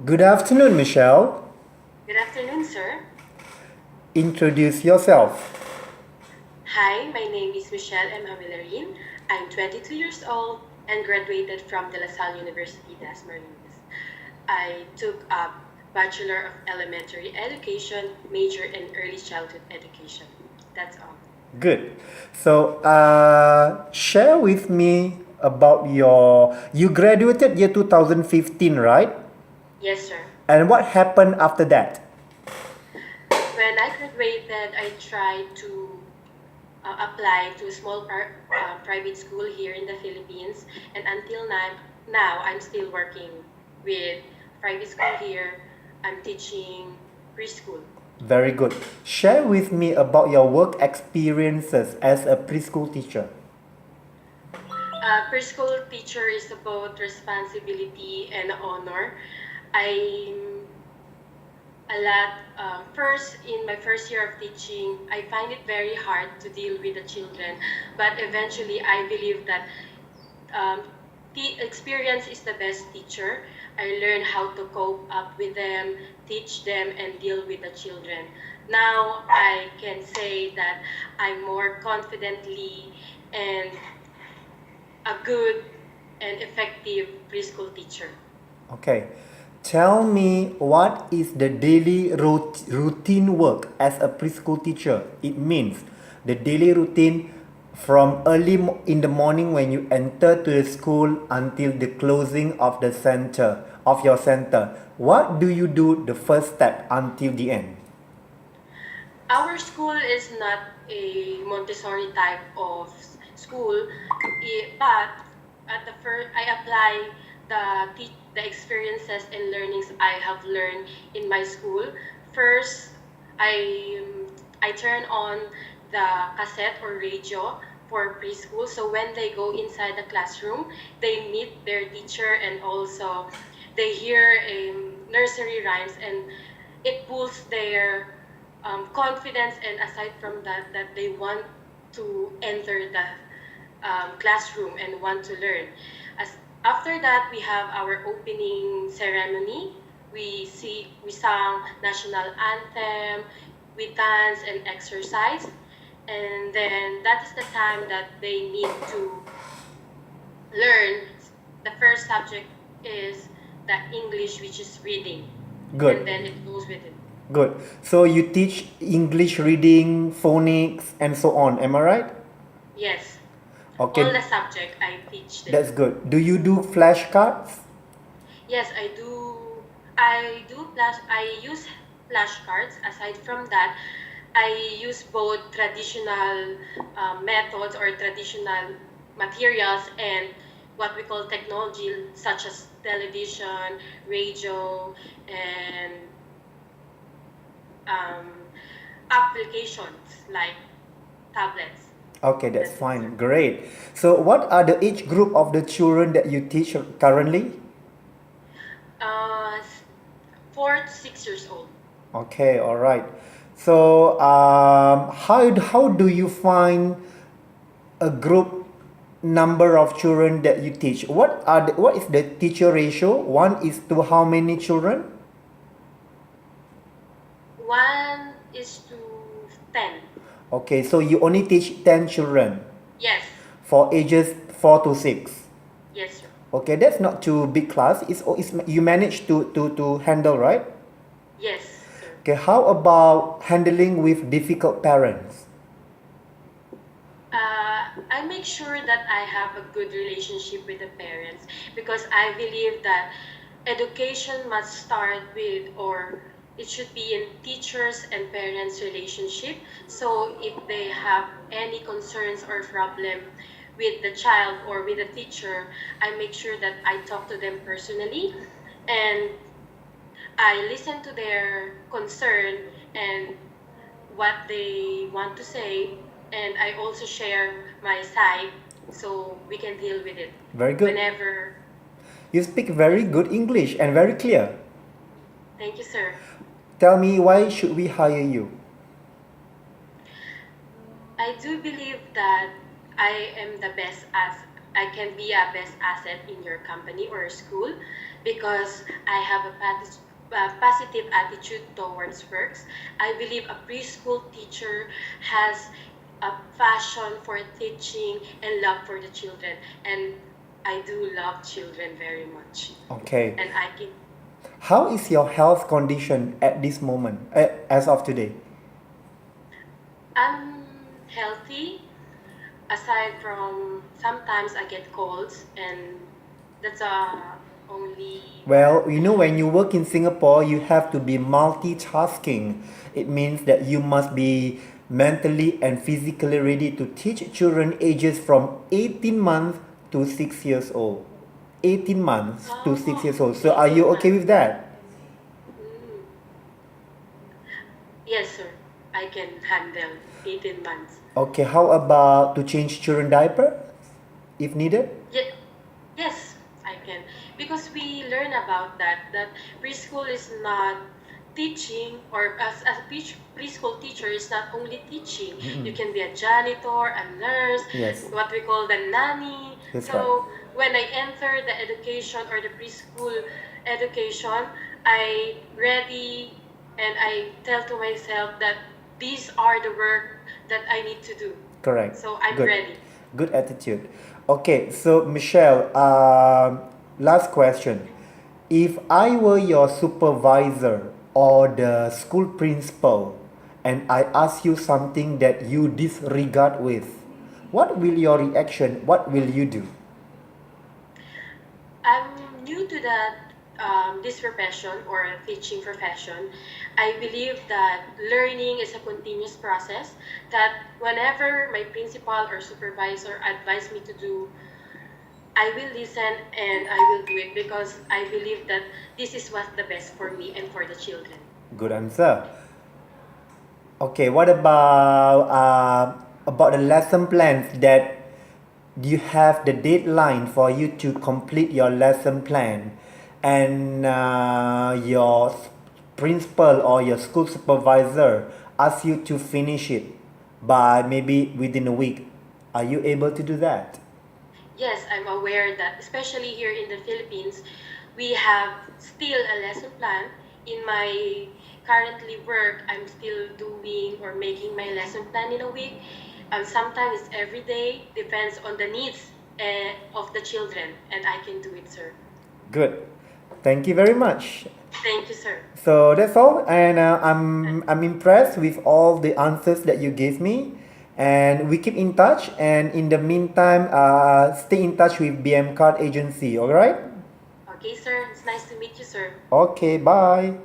Good afternoon, Michelle. Good afternoon, sir. Introduce yourself. Hi, my name is Michelle Jamelarin. I'm 22 years old and graduated from De La Salle University, Dasmariñas. I took a Bachelor of Elementary Education, major in Early Childhood Education. That's all. Good. So, share with me about you graduated year 2015, right? Yes, sir. And what happened after that? When I graduated, I tried to apply to a small private school here in the Philippines, and until now I'm still working with private school here. I'm teaching preschool. Very good. Share with me about your work experiences as a preschool teacher. Preschool teacher is about responsibility and honor. I'm a lot. First, in my first year of teaching, I find it very hard to deal with the children, but eventually, I believe that um, the experience is the best teacher. I learned how to cope up with them, teach them, and deal with the children. Now I can say that I'm more confidently and a good and effective preschool teacher. Okay. Tell me what is the daily routine work as a preschool teacher? It means the daily routine from in the morning when you enter to the school until the closing of the center of your center. What do you do the first step until the end? Our school is not a Montessori type of school, but at the first, I apply the experiences and learnings I have learned in my school. First, I turn on the cassette or radio for preschool. So when they go inside the classroom, they meet their teacher and also they hear nursery rhymes, and it boosts their confidence, and aside from that, that they want to enter the classroom and want to learn. As after that, we have our opening ceremony. We sang national anthem, we dance and exercise, and then that is the time that they need to learn. The first subject is the English, which is reading, Good. and then it goes with it. Good. So you teach English reading, phonics, and so on. Am I right? Yes, all Okay, the subject I teach them. that's good. Do you do flashcards? Yes, I do. I use flashcards. Aside from that, I use both traditional methods or traditional materials and what we call technology, such as television, radio, and um, applications like tablets. Okay, that's That's it, sir. fine. Great. So, what are the age group of the children that you teach currently? Uh, 4 to 6 years old. Okay, all right. So, how do you find a group number of children that you teach? What is the teacher ratio? One is to how many children? 1:10. Okay, so you only teach 10 children Yes, for ages 4 to 6. yes, sir. Okay, that's not too big class. It's you manage to handle, right? Yes, sir. Okay, how about handling with difficult parents? I make sure that I have a good relationship with the parents because I believe that education must start with, or it should be in teachers and parents relationship. So if they have any concerns or problem with the child or with the teacher, I make sure that I talk to them personally and I listen to their concern and what they want to say, and I also share my side so we can deal with it Very good. whenever. You speak very good English and very clear. Thank you, sir. Tell me, why should we hire you? I do believe that I am the best as I can be a best asset in your company or school because I have a positive attitude towards works. I believe a preschool teacher has a passion for teaching and love for the children, and I do love children very much. Okay. And I can How is your health condition at this moment, as of today? I'm healthy aside from sometimes I get colds, and that's only Well, when you work in Singapore, you have to be multitasking. It means that you must be mentally and physically ready to teach children ages from 18 months to 6 years old. 18 months to 6 years old. So are you 18 okay months. with that? Mm. Yes, sir. I can handle 18 months. Okay, how about to change children diaper if needed? Ye- yes, I can. Because we learn about that preschool is not teaching, or as a preschool teacher is not only teaching. You can be a janitor, a nurse, Yes, what we call the nanny. that's right. So when I enter the education or the preschool education, I ready and I tell to myself that these are the work that I need to do. Correct. So I'm Good. ready. Good attitude. Okay, so Michelle, last question. If I were your supervisor or the school principal and I ask you something that you disregard with, what will your reaction? What will you do? I'm new to that this profession or teaching profession. I believe that learning is a continuous process. That whenever my principal or supervisor advise me to do, I will listen and I will do it because I believe that this is what's the best for me and for the children. Good answer. Okay, what about the lesson plans that you have the deadline for you to complete your lesson plan, and your principal or your school supervisor asks you to finish it by maybe within a week. Are you able to do that? Yes, I'm aware that especially here in the Philippines, we have still a lesson plan. In my currently work, I'm still doing or making my lesson plan in a week. Sometimes it's every day, depends on the needs of the children, and I can do it, sir. Good. Thank you very much. Thank you, sir. So that's all, and I'm impressed with all the answers that you gave me, and we keep in touch. And in the meantime, stay in touch with BM Card Agency. All right? Okay, sir. It's nice to meet you, sir. Okay. Bye.